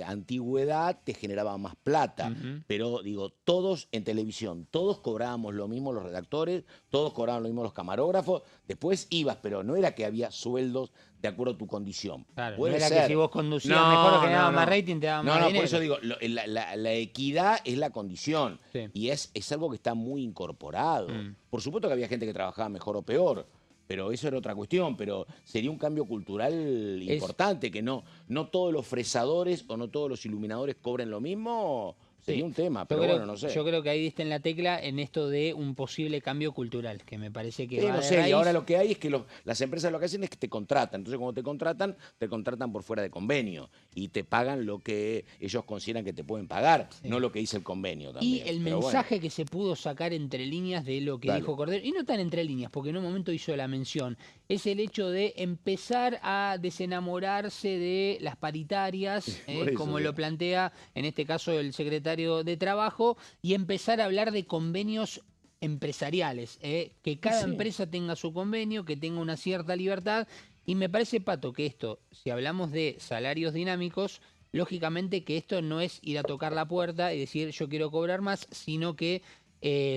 antigüedad te generaba más plata. Pero digo, todos en televisión, todos cobrábamos lo mismo los redactores, todos cobraban lo mismo los camarógrafos, después ibas, pero no era que había sueldos de acuerdo a tu condición. Claro, Puede no era ser. que si vos conducías mejor o generabas no. más rating, te daban más No, dinero. por eso digo, la equidad es la condición. Sí. Y es algo que está muy incorporado. Por supuesto que había gente que trabajaba mejor o peor, pero eso era otra cuestión. Pero sería un cambio cultural importante, que no todos los fresadores o no todos los iluminadores cobren lo mismo. Sería un tema, pero bueno, no sé. Yo creo que ahí diste en la tecla en esto de un posible cambio cultural, que me parece que va no de sé, raíz. y ahora lo que hay es que las empresas lo que hacen es que te contratan. Entonces, cuando te contratan por fuera de convenio y te pagan lo que ellos consideran que te pueden pagar, no lo que dice el convenio también. Y el mensaje que se pudo sacar entre líneas de lo que dijo Cordero, y no tan entre líneas, porque en un momento hizo la mención, es el hecho de empezar a desenamorarse de las paritarias, como lo plantea en este caso el secretario de Trabajo, y empezar a hablar de convenios empresariales, que cada empresa tenga su convenio, que tenga una cierta libertad. Y me parece, Pato, que esto, si hablamos de salarios dinámicos, lógicamente que esto no es ir a tocar la puerta y decir yo quiero cobrar más, sino que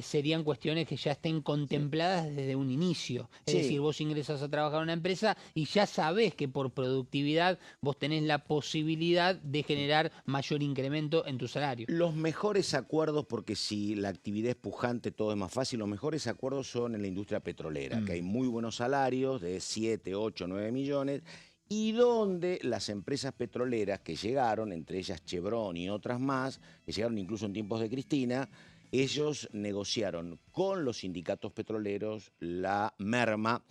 serían cuestiones que ya estén contempladas desde un inicio. Es decir, vos ingresas a trabajar en una empresa y ya sabés que por productividad vos tenés la posibilidad de generar mayor incremento en tu salario. Los mejores acuerdos, porque si la actividad es pujante todo es más fácil, los mejores acuerdos son en la industria petrolera, que hay muy buenos salarios de 7, 8, 9 millones, y donde las empresas petroleras que llegaron, entre ellas Chevron y otras más, que llegaron incluso en tiempos de Cristina, ellos negociaron con los sindicatos petroleros la merma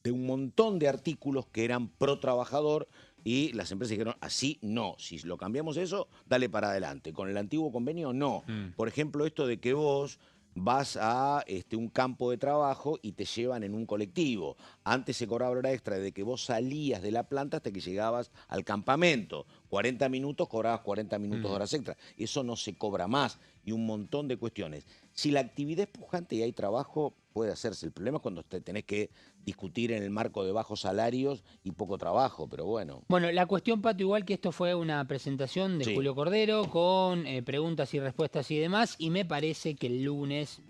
de un montón de artículos que eran pro trabajador, y las empresas dijeron, así no, si lo cambiamos eso, dale para adelante. Con el antiguo convenio, no. Por ejemplo, esto de que vos vas a un campo de trabajo y te llevan en un colectivo. Antes se cobraba hora extra de que vos salías de la planta hasta que llegabas al campamento. 40 minutos, cobrabas 40 minutos de horas extra. Eso no se cobra más, y un montón de cuestiones. Si la actividad es pujante y hay trabajo, puede hacerse. El problema es cuando te tenés que discutir en el marco de bajos salarios y poco trabajo, pero bueno. Bueno, la cuestión, Pato, igual que esto fue una presentación de Julio Cordero con preguntas y respuestas y demás, y me parece que el lunes,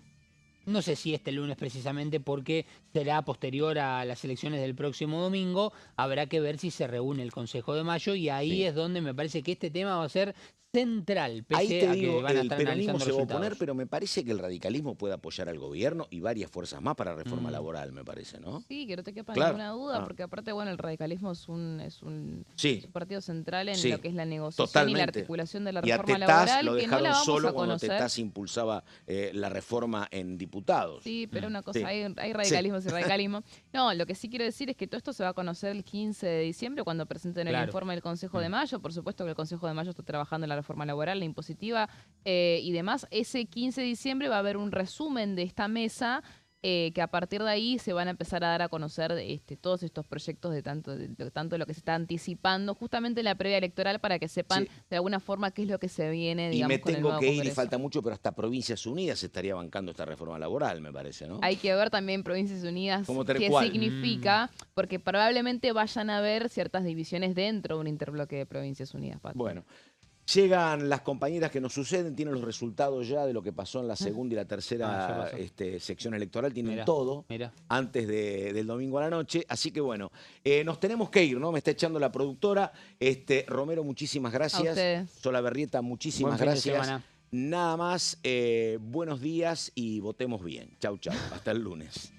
no sé si este lunes precisamente, porque será posterior a las elecciones del próximo domingo, habrá que ver si se reúne el Consejo de Mayo, y ahí es donde me parece que este tema va a ser central, pese Ahí te a digo, que van a el estar peronismo analizando se va a resultados. oponer, pero me parece que el radicalismo puede apoyar al gobierno y varias fuerzas más para reforma laboral, me parece, ¿no? Sí, que no te quepa Claro. ninguna duda, porque aparte, bueno, el radicalismo es un partido central en Sí, lo que es la negociación y totalmente. la articulación de la Y a reforma Tetaz laboral, lo que no dejaron la vamos solo a cuando conocer. Tetaz impulsaba la reforma en diputados. Sí, pero una cosa, Sí. hay radicalismos y radicalismo. No, lo que sí quiero decir es que todo esto se va a conocer el 15 de diciembre cuando presenten el informe del Consejo de Mayo. Por supuesto que el Consejo de Mayo está trabajando en la reforma laboral, la impositiva y demás. Ese 15 de diciembre va a haber un resumen de esta mesa, que a partir de ahí se van a empezar a dar a conocer todos estos proyectos de tanto de lo que se está anticipando justamente en la previa electoral, para que sepan de alguna forma qué es lo que se viene, Y digamos, me con el tengo nuevo que ir, y Congreso. falta mucho, pero hasta Provincias Unidas estaría bancando esta reforma laboral, me parece, ¿no? Hay que ver también Provincias Unidas qué cuál. significa, porque probablemente vayan a haber ciertas divisiones dentro de un interbloque de Provincias Unidas, Pato. Bueno, llegan las compañeras que nos suceden, tienen los resultados ya de lo que pasó en la segunda y la tercera sección electoral, tienen todo antes del domingo a la noche, así que bueno, nos tenemos que ir, ¿no? Me está echando la productora. Romero, muchísimas gracias. A ustedes. Solabarrieta, muchísimas Buen fin de gracias. semana. Nada más, buenos días y votemos bien. Chau, chau. Hasta el lunes.